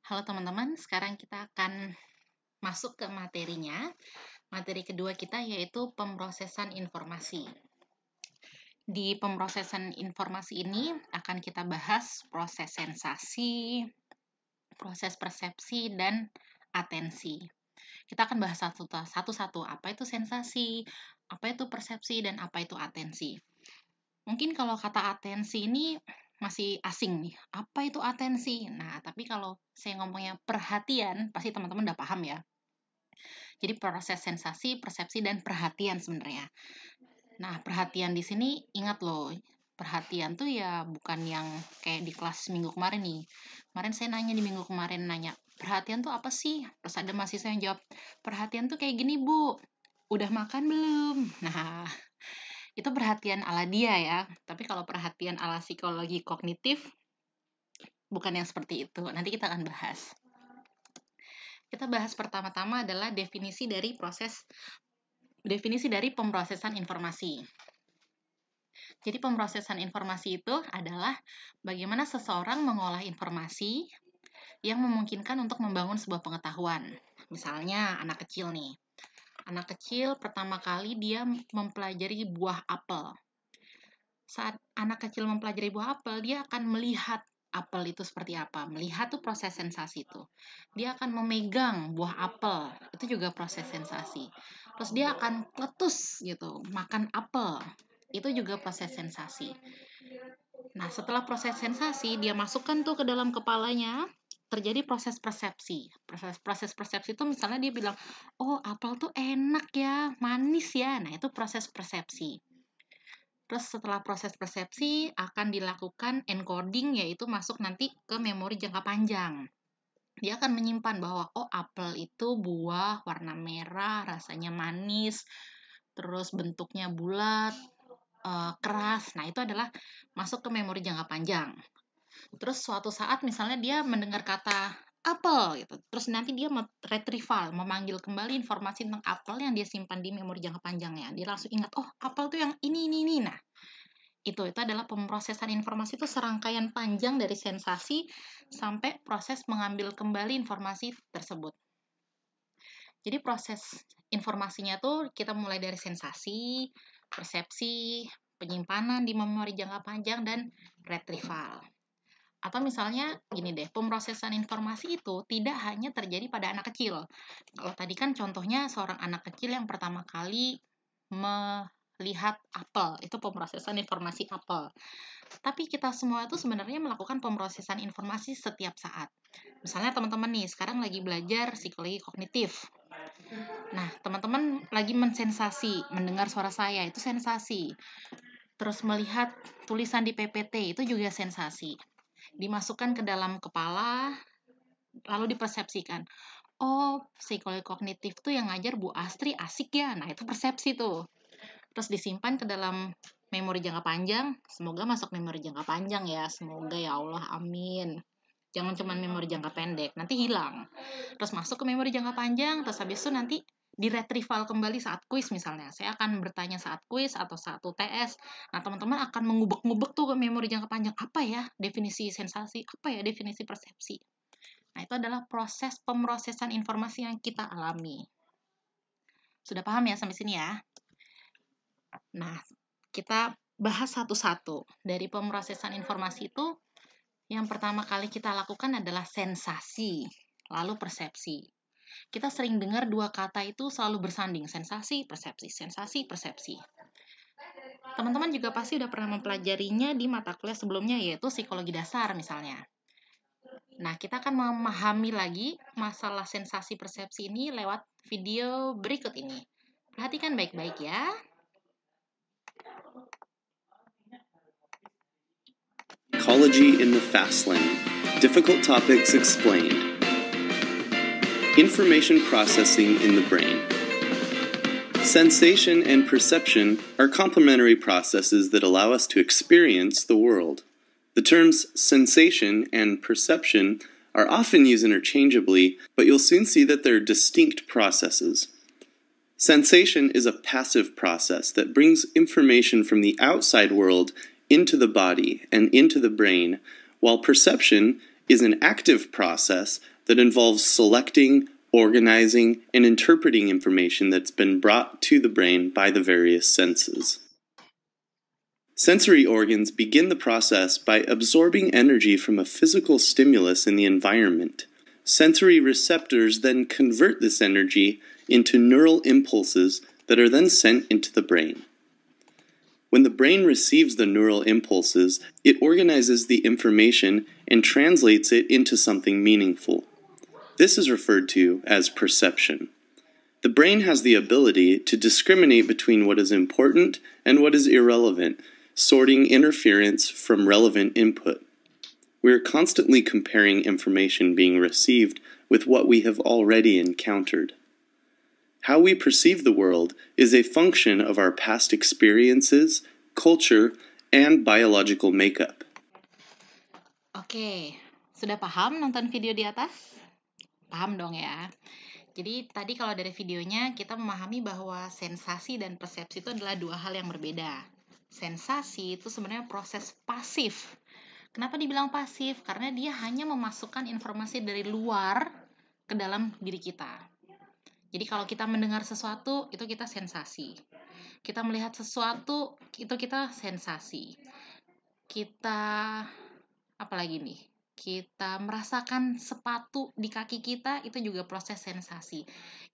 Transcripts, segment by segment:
Halo teman-teman, sekarang kita akan masuk ke materinya. Materi kedua kita yaitu pemrosesan informasi. Di pemrosesan informasi ini akan kita bahas proses sensasi, proses persepsi, dan atensi. Kita akan bahas satu-satu, apa itu sensasi, apa itu persepsi, dan apa itu atensi. Mungkin kalau kata atensi ini masih asing nih. Apa itu atensi? Nah, tapi kalau saya ngomongnya perhatian, pasti teman-teman udah paham ya. Jadi proses sensasi, persepsi, dan perhatian sebenarnya. Nah, perhatian di sini ingat loh, perhatian tuh ya bukan yang kayak di kelas minggu kemarin nih. Kemarin saya nanya di minggu kemarin, perhatian tuh apa sih? Terus ada mahasiswa yang jawab, perhatian tuh kayak gini, Bu. Udah makan belum? Nah, itu perhatian ala dia ya. Tapi kalau perhatian ala psikologi kognitif, bukan yang seperti itu. Nanti kita akan bahas. Kita bahas pertama-tama adalah definisi dari pemrosesan informasi. Jadi pemrosesan informasi itu adalah bagaimana seseorang mengolah informasi yang memungkinkan untuk membangun sebuah pengetahuan. Misalnya anak kecil nih. Anak kecil pertama kali dia mempelajari buah apel. Saat anak kecil mempelajari buah apel, dia akan melihat apel itu seperti apa. Melihat tuh proses sensasi itu. Dia akan memegang buah apel, itu juga proses sensasi. Terus dia akan kletus gitu, makan apel. Itu juga proses sensasi. Nah, setelah proses sensasi, dia masukkan tuh ke dalam kepalanya, terjadi proses persepsi. Proses persepsi itu misalnya dia bilang, oh apel tuh enak ya, manis ya. Nah, itu proses persepsi. Terus setelah proses persepsi akan dilakukan encoding, yaitu masuk nanti ke memori jangka panjang. Dia akan menyimpan bahwa oh apel itu buah warna merah, rasanya manis, terus bentuknya bulat, keras. Nah, itu adalah masuk ke memori jangka panjang. Terus suatu saat misalnya dia mendengar kata apel gitu. Terus nanti dia retrieval, memanggil kembali informasi tentang apel yang dia simpan di memori jangka panjangnya. Dia langsung ingat, oh apel tuh yang ini. Nah, itu adalah pemrosesan informasi, itu serangkaian panjang dari sensasi sampai proses mengambil kembali informasi tersebut. Jadi proses informasinya tuh kita mulai dari sensasi, persepsi, penyimpanan di memori jangka panjang, dan retrieval. Atau misalnya gini deh, pemrosesan informasi itu tidak hanya terjadi pada anak kecil. Kalau tadi kan contohnya seorang anak kecil yang pertama kali melihat apel, itu pemrosesan informasi apel. Tapi kita semua itu sebenarnya melakukan pemrosesan informasi setiap saat. Misalnya teman-teman nih, sekarang lagi belajar psikologi kognitif. Nah, teman-teman lagi mensensasi, mendengar suara saya, itu sensasi. Terus melihat tulisan di PPT, itu juga sensasi. Dimasukkan ke dalam kepala, lalu dipersepsikan. Oh, psikologi kognitif tuh yang ngajar Bu Astri asik ya. Nah, itu persepsi tuh. Terus disimpan ke dalam memori jangka panjang. Semoga masuk memori jangka panjang ya. Semoga ya Allah, amin. Jangan cuma memori jangka pendek, nanti hilang. Terus masuk ke memori jangka panjang, terus habis itu nanti diretrieval kembali saat kuis misalnya. Saya akan bertanya saat kuis atau saat UTS. Nah, teman-teman akan mengubek-ngubek tuh ke memori jangka panjang. Apa ya definisi sensasi? Apa ya definisi persepsi? Nah, itu adalah proses pemrosesan informasi yang kita alami. Sudah paham ya sampai sini ya? Nah, kita bahas satu-satu. Dari pemrosesan informasi itu, yang pertama kali kita lakukan adalah sensasi, lalu persepsi. Kita sering dengar dua kata itu selalu bersanding, sensasi, persepsi, sensasi, persepsi. Teman-teman juga pasti udah pernah mempelajarinya di mata kuliah sebelumnya, yaitu psikologi dasar misalnya. Nah, kita akan memahami lagi masalah sensasi persepsi ini lewat video berikut ini. Perhatikan baik-baik ya. Psychology in the Fast Lane. Difficult topics explained. Information processing in the brain. Sensation and perception are complementary processes that allow us to experience the world. The terms sensation and perception are often used interchangeably, but you'll soon see that they're distinct processes. Sensation is a passive process that brings information from the outside world into the body and into the brain, while perception is an active process that involves selecting, organizing, and interpreting information that's been brought to the brain by the various senses. Sensory organs begin the process by absorbing energy from a physical stimulus in the environment. Sensory receptors then convert this energy into neural impulses that are then sent into the brain. When the brain receives the neural impulses, it organizes the information and translates it into something meaningful. This is referred to as perception. The brain has the ability to discriminate between what is important and what is irrelevant, sorting interference from relevant input. We are constantly comparing information being received with what we have already encountered. How we perceive the world is a function of our past experiences, culture, and biological makeup. Oke, sudah paham nonton video di atas? Paham dong ya. Jadi tadi kalau dari videonya kita memahami bahwa sensasi dan persepsi itu adalah dua hal yang berbeda. Sensasi itu sebenarnya proses pasif. Kenapa dibilang pasif? Karena dia hanya memasukkan informasi dari luar ke dalam diri kita. Jadi kalau kita mendengar sesuatu, itu kita sensasi. Kita melihat sesuatu, itu kita sensasi. Kita, apa lagi nih? Kita merasakan sepatu di kaki kita, itu juga proses sensasi.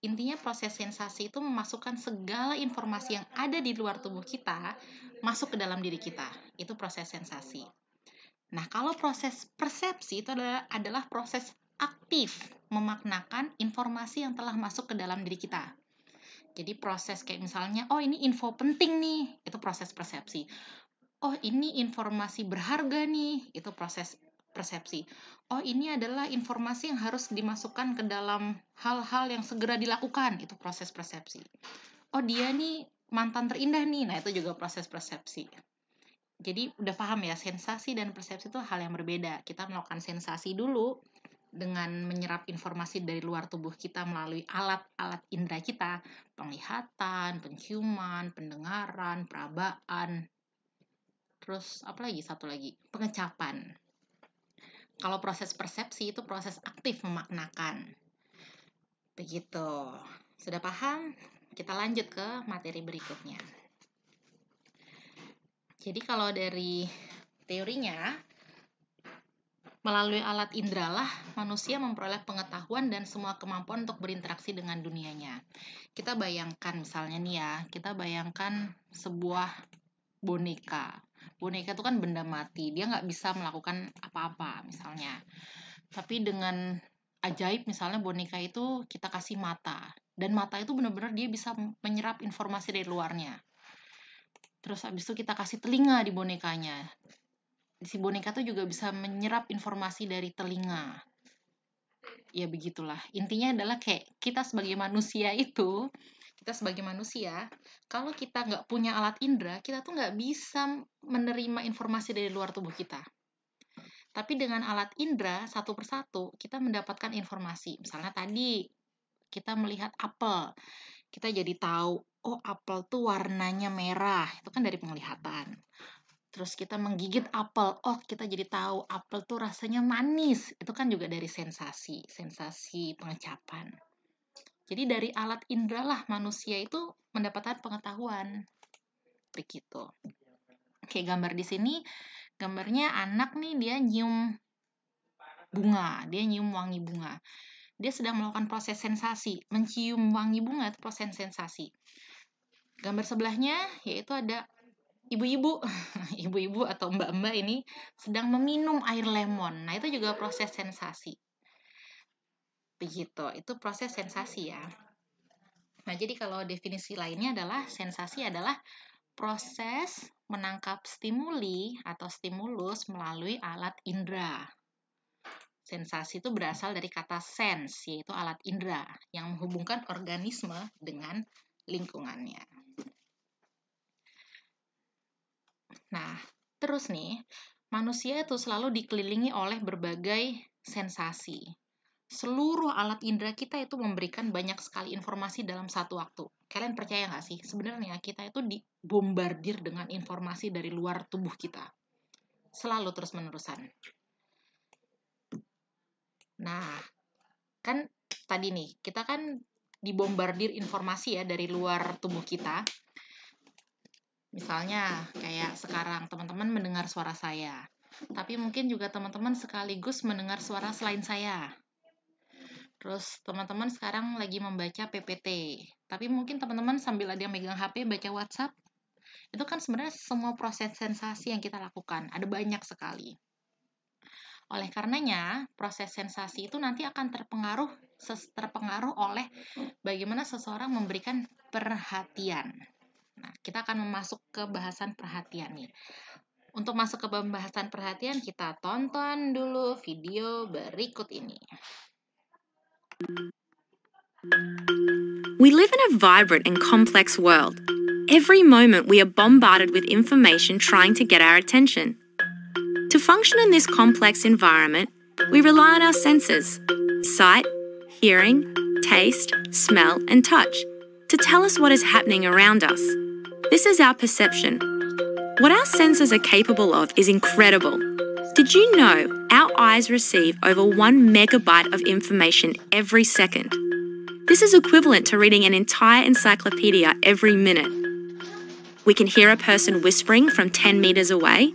Intinya proses sensasi itu memasukkan segala informasi yang ada di luar tubuh kita, masuk ke dalam diri kita. Itu proses sensasi. Nah, kalau proses persepsi itu adalah proses aktif memaknakan informasi yang telah masuk ke dalam diri kita. Jadi proses kayak misalnya, oh ini info penting nih, itu proses persepsi. Oh ini informasi berharga nih, itu proses persepsi. Oh ini adalah informasi yang harus dimasukkan ke dalam hal-hal yang segera dilakukan, itu proses persepsi. Oh dia nih mantan terindah nih, nah itu juga proses persepsi. Jadi udah paham ya, sensasi dan persepsi itu hal yang berbeda. Kita melakukan sensasi dulu dengan menyerap informasi dari luar tubuh kita melalui alat-alat indera kita, penglihatan, penciuman, pendengaran, perabaan, terus apa lagi? Satu lagi, pengecapan. Kalau proses persepsi itu proses aktif memaknakan. Begitu. Sudah paham? Kita lanjut ke materi berikutnya. Jadi kalau dari teorinya, melalui alat indera lah manusia memperoleh pengetahuan dan semua kemampuan untuk berinteraksi dengan dunianya. Kita bayangkan misalnya nih ya, kita bayangkan sebuah boneka. Boneka itu kan benda mati, dia nggak bisa melakukan apa-apa misalnya. Tapi dengan ajaib misalnya boneka itu kita kasih mata. Dan mata itu benar-benar dia bisa menyerap informasi dari luarnya. Terus habis itu kita kasih telinga di bonekanya. Si boneka tuh juga bisa menyerap informasi dari telinga. Ya begitulah. Intinya adalah kayak kita sebagai manusia, kalau kita nggak punya alat indera, kita tuh nggak bisa menerima informasi dari luar tubuh kita. Tapi dengan alat indera, satu persatu, kita mendapatkan informasi. Misalnya tadi, kita melihat apel. Kita jadi tahu, oh apel tuh warnanya merah. Itu kan dari penglihatan. Terus kita menggigit apel, oh kita jadi tahu apel tuh rasanya manis. Itu kan juga dari sensasi pengecapan. Jadi dari alat indera lah manusia itu mendapatkan pengetahuan. Begitu. Oke, gambar di sini, gambarnya anak nih dia nyium bunga, dia nyium wangi bunga. Dia sedang melakukan proses sensasi, mencium wangi bunga itu proses sensasi. Gambar sebelahnya yaitu ada ibu-ibu atau mbak-mbak ini sedang meminum air lemon. Nah, itu juga proses sensasi. Begitu, itu proses sensasi ya. Nah, jadi kalau definisi lainnya adalah sensasi adalah proses menangkap stimuli atau stimulus melalui alat indera. Sensasi itu berasal dari kata sense, yaitu alat indera yang menghubungkan organisme dengan lingkungannya. Nah, terus nih, manusia itu selalu dikelilingi oleh berbagai sensasi. Seluruh alat indera kita itu memberikan banyak sekali informasi dalam satu waktu. Kalian percaya nggak sih? Sebenarnya kita itu dibombardir dengan informasi dari luar tubuh kita. Selalu terus-menerusan. Nah, kan tadi nih, kita kan dibombardir informasi ya dari luar tubuh kita. Misalnya, kayak sekarang teman-teman mendengar suara saya. Tapi mungkin juga teman-teman sekaligus mendengar suara selain saya. Terus teman-teman sekarang lagi membaca PPT. Tapi mungkin teman-teman sambil ada yang megang HP baca WhatsApp. Itu kan sebenarnya semua proses sensasi yang kita lakukan. Ada banyak sekali. Oleh karenanya, proses sensasi itu nanti akan terpengaruh oleh bagaimana seseorang memberikan perhatian. Nah, kita akan masuk ke bahasan perhatian nih. Untuk masuk ke pembahasan perhatian, kita tonton dulu video berikut ini. We live in a vibrant and complex world. Every moment we are bombarded with information trying to get our attention. To function in this complex environment, we rely on our senses: sight, hearing, taste, smell, and touch to tell us what is happening around us. This is our perception. What our senses are capable of is incredible. Did you know our eyes receive over 1 megabyte of information every second? This is equivalent to reading an entire encyclopedia every minute. We can hear a person whispering from 10 meters away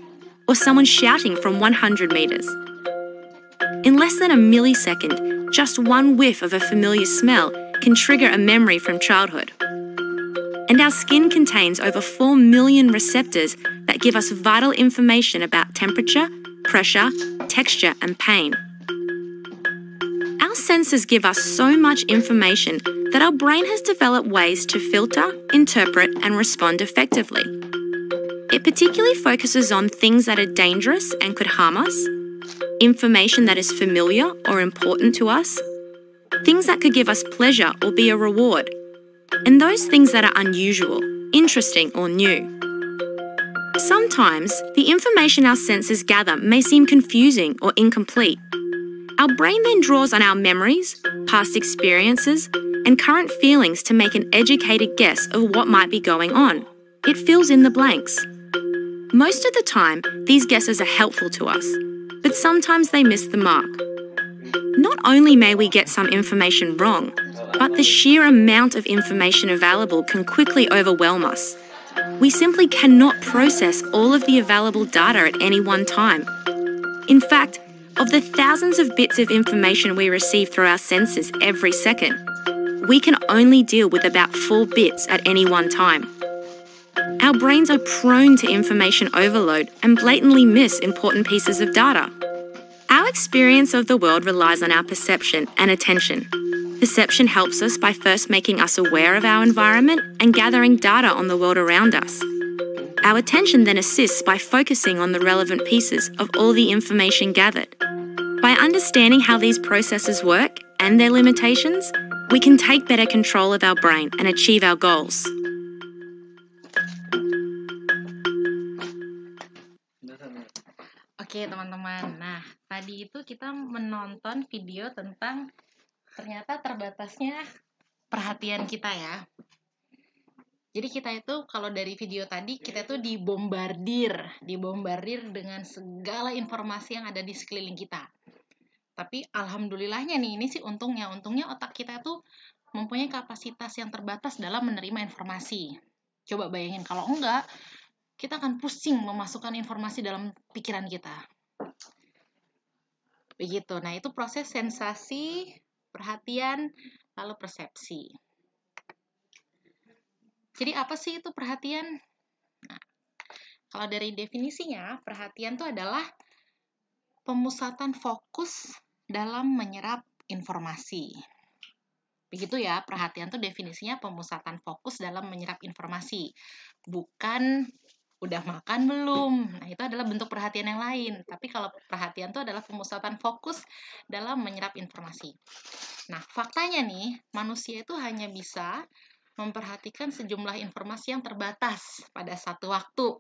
or someone shouting from 100 meters. In less than a millisecond, just one whiff of a familiar smell can trigger a memory from childhood. And our skin contains over 4 million receptors that give us vital information about temperature, pressure, texture, and pain. Our senses give us so much information that our brain has developed ways to filter, interpret, and respond effectively. It particularly focuses on things that are dangerous and could harm us, information that is familiar or important to us, things that could give us pleasure or be a reward, and those things that are unusual, interesting, or new. Sometimes, the information our senses gather may seem confusing or incomplete. Our brain then draws on our memories, past experiences, and current feelings to make an educated guess of what might be going on. It fills in the blanks. Most of the time, these guesses are helpful to us, but sometimes they miss the mark. Not only may we get some information wrong, but the sheer amount of information available can quickly overwhelm us. We simply cannot process all of the available data at any one time. In fact, of the thousands of bits of information we receive through our senses every second, we can only deal with about 4 bits at any one time. Our brains are prone to information overload and blatantly miss important pieces of data. Our experience of the world relies on our perception and attention. Perception helps us by first making us aware of our environment and gathering data on the world around us. Our attention then assists by focusing on the relevant pieces of all the information gathered. By understanding how these processes work and their limitations, we can take better control of our brain and achieve our goals. Oke, teman-teman. Nah, tadi itu kita menonton video tentang ternyata terbatasnya perhatian kita ya. Jadi kita itu kalau dari video tadi kita tuh dibombardir dengan segala informasi yang ada di sekeliling kita. Tapi alhamdulillahnya nih, ini sih untungnya otak kita tuh mempunyai kapasitas yang terbatas dalam menerima informasi. Coba bayangin kalau enggak, kita akan pusing memasukkan informasi dalam pikiran kita. Begitu. Nah, itu proses sensasi, perhatian, lalu persepsi. Jadi apa sih itu perhatian? Nah, kalau dari definisinya, perhatian itu adalah pemusatan fokus dalam menyerap informasi. Begitu ya, perhatian itu definisinya pemusatan fokus dalam menyerap informasi. Bukan udah makan belum. Nah, itu adalah bentuk perhatian yang lain. Tapi kalau perhatian itu adalah pemusatan fokus dalam menyerap informasi. Nah, faktanya nih, manusia itu hanya bisa memperhatikan sejumlah informasi yang terbatas pada satu waktu.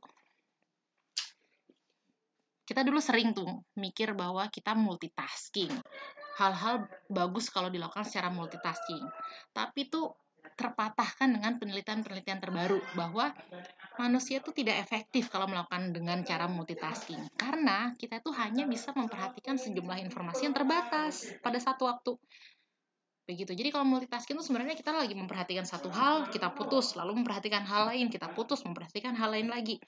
Kita dulu sering tuh mikir bahwa kita multitasking. Hal-hal bagus kalau dilakukan secara multitasking. Tapi tuh terpatahkan dengan penelitian-penelitian terbaru bahwa manusia itu tidak efektif kalau melakukan dengan cara multitasking. Karena kita itu hanya bisa memperhatikan sejumlah informasi yang terbatas pada satu waktu. Begitu. Jadi kalau multitasking itu sebenarnya kita lagi memperhatikan satu hal, kita putus, lalu memperhatikan hal lain, kita putus, memperhatikan hal lain lagi.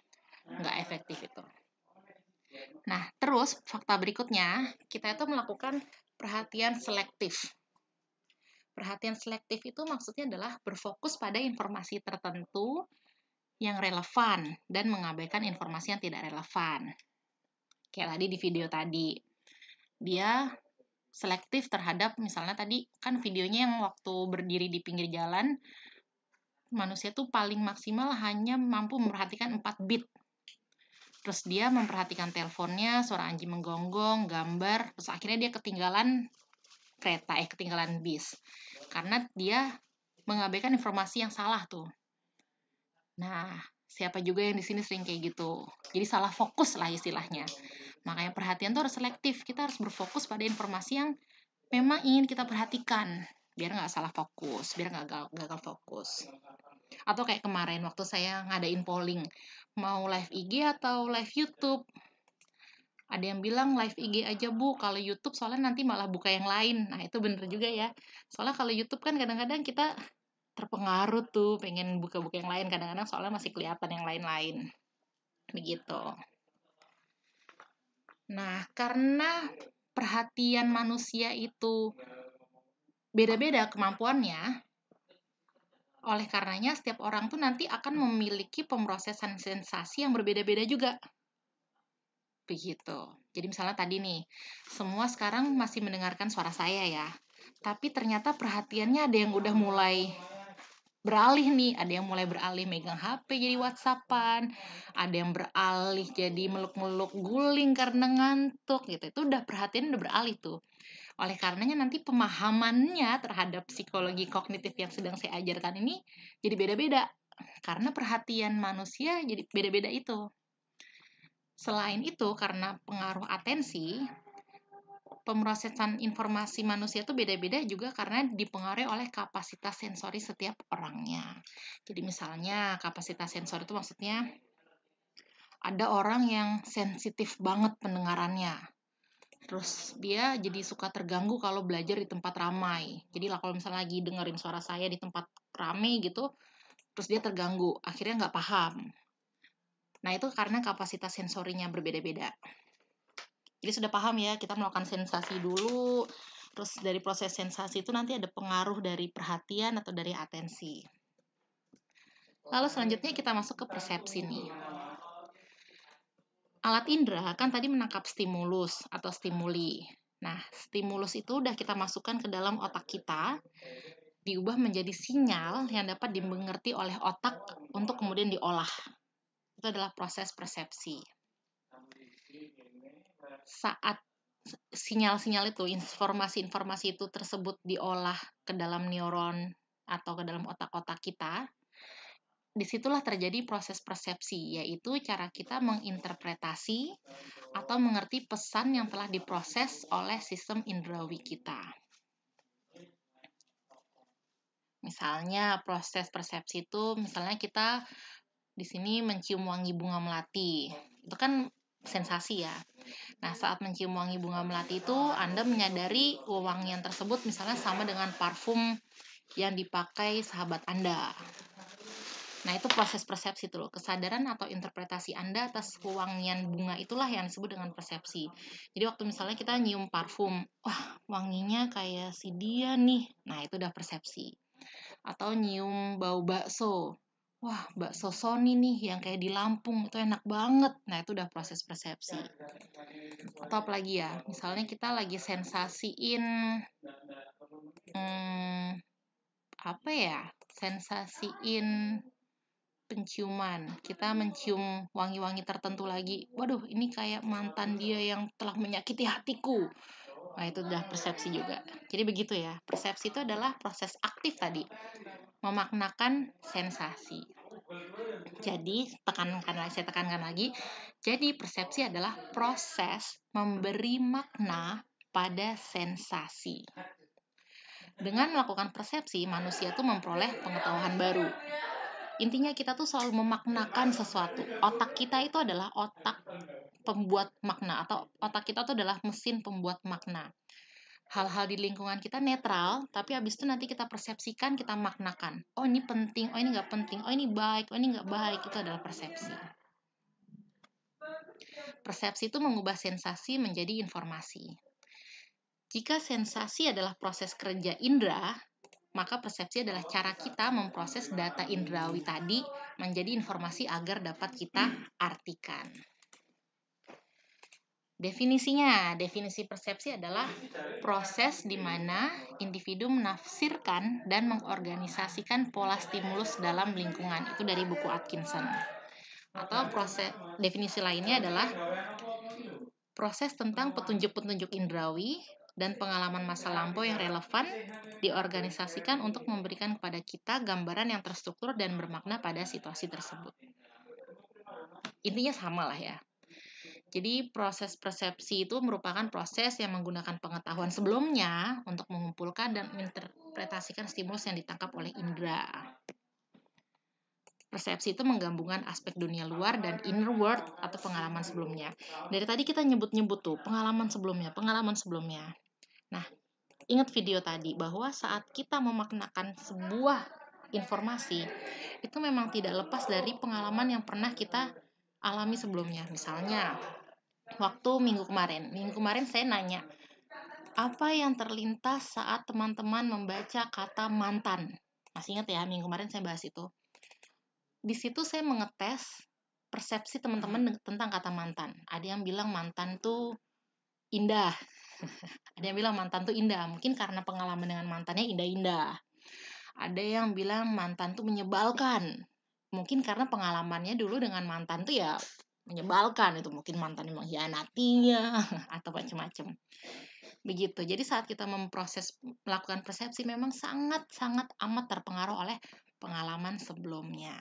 Nggak efektif itu. Nah, terus fakta berikutnya, kita itu melakukan perhatian selektif. Perhatian selektif itu maksudnya adalah berfokus pada informasi tertentu yang relevan dan mengabaikan informasi yang tidak relevan. Kayak tadi di video tadi, dia selektif terhadap misalnya tadi kan videonya yang waktu berdiri di pinggir jalan, manusia tuh paling maksimal hanya mampu memperhatikan 4 bit. Terus dia memperhatikan teleponnya, suara anjing menggonggong, gambar, terus akhirnya dia ketinggalan kereta, ketinggalan bis. Karena dia mengabaikan informasi yang salah tuh. Nah, siapa juga yang di sini sering kayak gitu. Jadi salah fokus lah istilahnya. Makanya perhatian tuh harus selektif. Kita harus berfokus pada informasi yang memang ingin kita perhatikan. Biar nggak salah fokus, biar nggak gagal fokus. Atau kayak kemarin waktu saya ngadain polling. Mau live IG atau live YouTube? Ada yang bilang live IG aja Bu, kalau YouTube soalnya nanti malah buka yang lain. Nah itu bener juga ya. Soalnya kalau YouTube kan kadang-kadang kita terpengaruh tuh, pengen buka-buka yang lain. Kadang-kadang soalnya masih kelihatan yang lain-lain. Begitu. Nah, karena perhatian manusia itu beda-beda kemampuannya, oleh karenanya setiap orang tuh nanti akan memiliki pemrosesan sensasi yang berbeda-beda juga. Begitu. Jadi misalnya tadi nih, semua sekarang masih mendengarkan suara saya ya. Tapi ternyata perhatiannya ada yang udah mulai beralih nih, ada yang mulai beralih megang HP jadi WhatsAppan, ada yang beralih jadi meluk-meluk guling karena ngantuk gitu. Itu udah perhatian udah beralih tuh. Oleh karenanya nanti pemahamannya terhadap psikologi kognitif yang sedang saya ajarkan ini jadi beda-beda. Karena perhatian manusia jadi beda-beda itu. Selain itu, karena pengaruh atensi, pemrosesan informasi manusia itu beda-beda juga karena dipengaruhi oleh kapasitas sensori setiap orangnya. Jadi misalnya kapasitas sensori itu maksudnya ada orang yang sensitif banget pendengarannya. Terus dia jadi suka terganggu kalau belajar di tempat ramai. Jadi lah kalau misalnya lagi dengerin suara saya di tempat ramai gitu, terus dia terganggu, akhirnya nggak paham. Nah itu karena kapasitas sensorinya berbeda-beda. Jadi sudah paham ya, kita melakukan sensasi dulu, terus dari proses sensasi itu nanti ada pengaruh dari perhatian atau dari atensi. Lalu selanjutnya kita masuk ke persepsi nih. Alat indera kan tadi menangkap stimulus atau stimuli. Nah, stimulus itu udah kita masukkan ke dalam otak kita, diubah menjadi sinyal yang dapat dimengerti oleh otak untuk kemudian diolah. Itu adalah proses persepsi. Saat sinyal-sinyal itu, informasi-informasi itu tersebut diolah ke dalam neuron atau ke dalam otak-otak kita, disitulah terjadi proses persepsi, yaitu cara kita menginterpretasi atau mengerti pesan yang telah diproses oleh sistem indrawi kita. Misalnya proses persepsi itu, misalnya kita di sini mencium wangi bunga melati, itu kan sensasi ya. Nah, saat mencium wangi bunga melati itu, Anda menyadari wewangian tersebut misalnya sama dengan parfum yang dipakai sahabat Anda. Nah, itu proses persepsi tuh, kesadaran atau interpretasi Anda atas wewangian bunga itulah yang disebut dengan persepsi. Jadi waktu misalnya kita nyium parfum, wah wanginya kayak si dia nih. Nah, itu udah persepsi. Atau nyium bau bakso. Wah, bakso Sony nih yang kayak di Lampung, itu enak banget. Nah, itu udah proses persepsi. Atau apalagi ya, misalnya kita lagi sensasiin apa ya? Sensasiin penciuman. Kita mencium wangi-wangi tertentu lagi. Waduh, ini kayak mantan dia yang telah menyakiti hatiku. Nah, itu udah persepsi juga. Jadi begitu ya. Persepsi itu adalah proses aktif tadi. Memaknakan sensasi. Jadi, saya tekankan lagi. Jadi, persepsi adalah proses memberi makna pada sensasi. Dengan melakukan persepsi, manusia tuh memperoleh pengetahuan baru. Intinya kita tuh selalu memaknakan sesuatu. Otak kita itu adalah otak pembuat makna, atau otak kita tuh adalah mesin pembuat makna. Hal-hal di lingkungan kita netral, tapi abis itu nanti kita persepsikan, kita maknakan. Oh ini penting, oh ini nggak penting, oh ini baik, oh ini nggak baik. Itu adalah persepsi. Persepsi itu mengubah sensasi menjadi informasi. Jika sensasi adalah proses kerja indera, maka persepsi adalah cara kita memproses data indrawi tadi menjadi informasi agar dapat kita artikan. Definisi persepsi adalah proses di mana individu menafsirkan dan mengorganisasikan pola stimulus dalam lingkungan. Itu dari buku Atkinson. Atau definisi lainnya adalah proses tentang petunjuk-petunjuk indrawi dan pengalaman masa lampau yang relevan diorganisasikan untuk memberikan kepada kita gambaran yang terstruktur dan bermakna pada situasi tersebut. Intinya sama lah ya. Jadi proses persepsi itu merupakan proses yang menggunakan pengetahuan sebelumnya untuk mengumpulkan dan menginterpretasikan stimulus yang ditangkap oleh indera. Persepsi itu menggabungkan aspek dunia luar dan inner world atau pengalaman sebelumnya. Dari tadi kita nyebut-nyebut tuh pengalaman sebelumnya. Nah, ingat video tadi bahwa saat kita memaknakan sebuah informasi, itu memang tidak lepas dari pengalaman yang pernah kita alami sebelumnya. Misalnya, waktu minggu kemarin saya nanya, apa yang terlintas saat teman-teman membaca kata mantan? Masih ingat ya, minggu kemarin saya bahas itu. Di situ saya mengetes persepsi teman-teman tentang kata mantan. Ada yang bilang mantan tuh indah. Ada yang bilang mantan tuh indah. Mungkin karena pengalaman dengan mantannya indah-indah. Ada yang bilang mantan tuh menyebalkan. Mungkin karena pengalamannya dulu dengan mantan tuh ya menyebalkan. Itu mungkin mantan yang mengkhianatinya atau macam-macam. Begitu. Jadi saat kita melakukan persepsi memang sangat-sangat amat terpengaruh oleh pengalaman sebelumnya.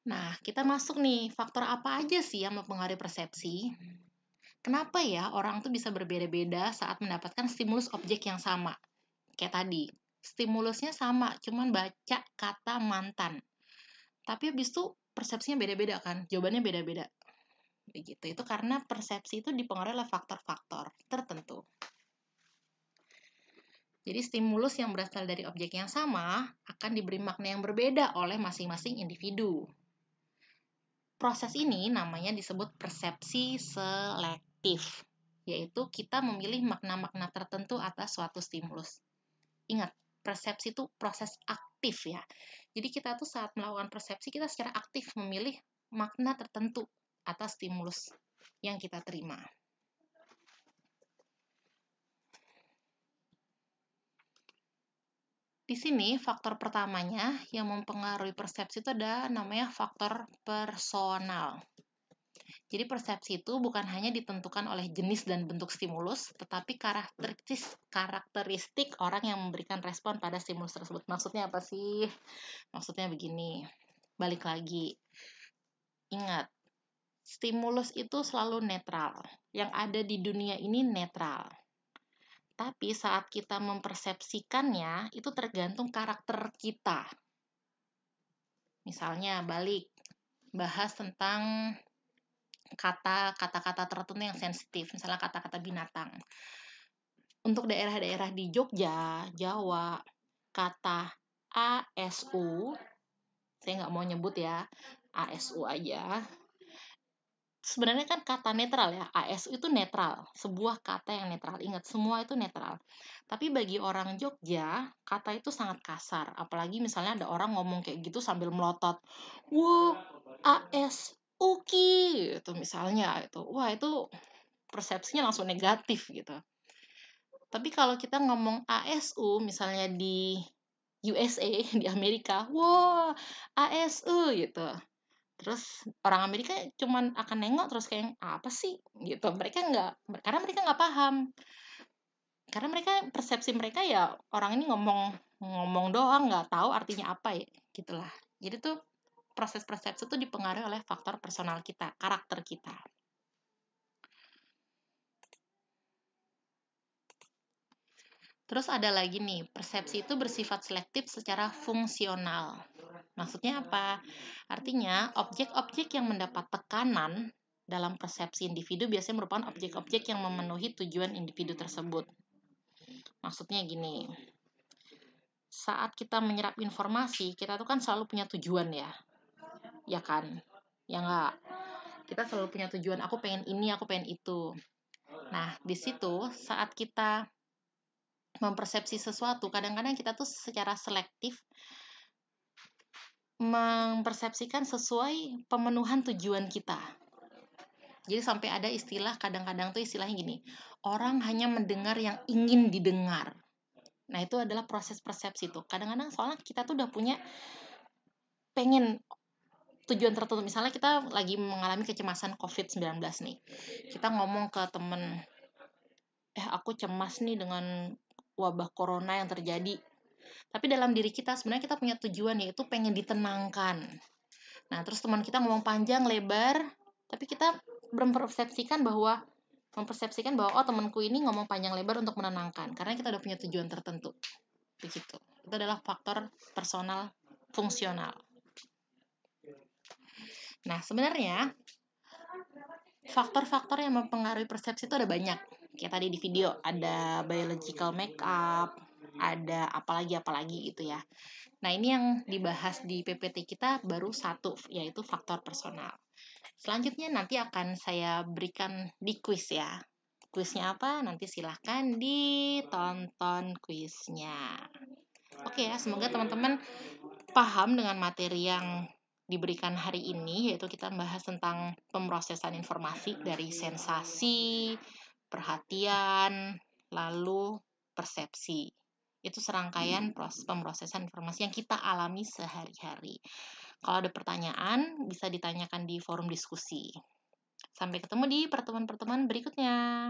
Nah, kita masuk nih, faktor apa aja sih yang mempengaruhi persepsi? Kenapa ya orang tuh bisa berbeda-beda saat mendapatkan stimulus objek yang sama? Kayak tadi, stimulusnya sama, cuman baca kata mantan. Tapi habis itu persepsinya beda-beda kan? Jawabannya beda-beda. Begitu. Itu karena persepsi itu dipengaruhi oleh faktor-faktor tertentu. Jadi stimulus yang berasal dari objek yang sama akan diberi makna yang berbeda oleh masing-masing individu. Proses ini namanya disebut persepsi selektif, yaitu kita memilih makna-makna tertentu atas suatu stimulus. Ingat, persepsi itu proses aktif ya. Jadi kita tuh saat melakukan persepsi, kita secara aktif memilih makna tertentu atas stimulus yang kita terima. Di sini faktor pertamanya yang mempengaruhi persepsi itu ada namanya faktor personal. Jadi persepsi itu bukan hanya ditentukan oleh jenis dan bentuk stimulus, tetapi karakteristik orang yang memberikan respon pada stimulus tersebut. Maksudnya apa sih? Maksudnya begini, balik lagi. Ingat, stimulus itu selalu netral. Yang ada di dunia ini netral. Tapi saat kita mempersepsikannya, itu tergantung karakter kita. Misalnya, bahas tentang kata-kata tertentu yang sensitif, misalnya kata-kata binatang. Untuk daerah-daerah di Jogja, Jawa, kata ASU, saya nggak mau nyebut ya, ASU aja. Sebenarnya kan kata netral ya, ASU itu netral, sebuah kata yang netral. Ingat, semua itu netral. Tapi bagi orang Jogja, kata itu sangat kasar. Apalagi misalnya ada orang ngomong kayak gitu sambil melotot. Wah, ASU gitu misalnya itu. Wah, itu persepsinya langsung negatif gitu. Tapi kalau kita ngomong ASU misalnya di USA, di Amerika, wah, ASU gitu. Terus orang Amerika cuman akan nengok terus kayak apa sih gitu. Karena mereka nggak paham. Karena persepsi mereka ya orang ini ngomong doang, nggak tahu artinya apa ya, gitulah. Jadi tuh proses persepsi itu dipengaruhi oleh faktor personal kita, karakter kita. Terus ada lagi nih, persepsi itu bersifat selektif secara fungsional. Maksudnya apa? Artinya, objek-objek yang mendapat tekanan dalam persepsi individu biasanya merupakan objek-objek yang memenuhi tujuan individu tersebut. Maksudnya gini, saat kita menyerap informasi, kita tuh kan selalu punya tujuan ya. Ya kan? Ya enggak? Kita selalu punya tujuan, aku pengen ini, aku pengen itu. Nah, di situ saat kita mempersepsi sesuatu, kadang-kadang kita tuh secara selektif mempersepsikan sesuai pemenuhan tujuan kita. Jadi sampai ada istilah, kadang-kadang tuh istilahnya gini, orang hanya mendengar yang ingin didengar. Nah, itu adalah proses persepsi tuh. Kadang-kadang soalnya kita tuh udah punya pengen tujuan tertentu. Misalnya kita lagi mengalami kecemasan COVID-19 nih. Kita ngomong ke temen, aku cemas nih dengan wabah corona yang terjadi. Tapi dalam diri kita sebenarnya kita punya tujuan, yaitu pengen ditenangkan. Nah, terus teman kita ngomong panjang lebar, tapi kita mempersepsikan bahwa oh, temanku ini ngomong panjang lebar untuk menenangkan, karena kita udah punya tujuan tertentu. Begitu. Itu adalah faktor personal fungsional. Nah, sebenarnya faktor-faktor yang mempengaruhi persepsi itu ada banyak. Kayak tadi di video, ada biological makeup, ada apalagi gitu ya. Nah, ini yang dibahas di PPT kita baru satu, yaitu faktor personal. Selanjutnya nanti akan saya berikan di kuis ya. Kuisnya apa? Nanti silahkan ditonton kuisnya. Oke ya, semoga teman-teman paham dengan materi yang diberikan hari ini, yaitu kita membahas tentang pemrosesan informasi dari sensasi, perhatian, lalu persepsi. Itu serangkaian proses pemrosesan informasi yang kita alami sehari-hari. Kalau ada pertanyaan, bisa ditanyakan di forum diskusi. Sampai ketemu di pertemuan-pertemuan berikutnya.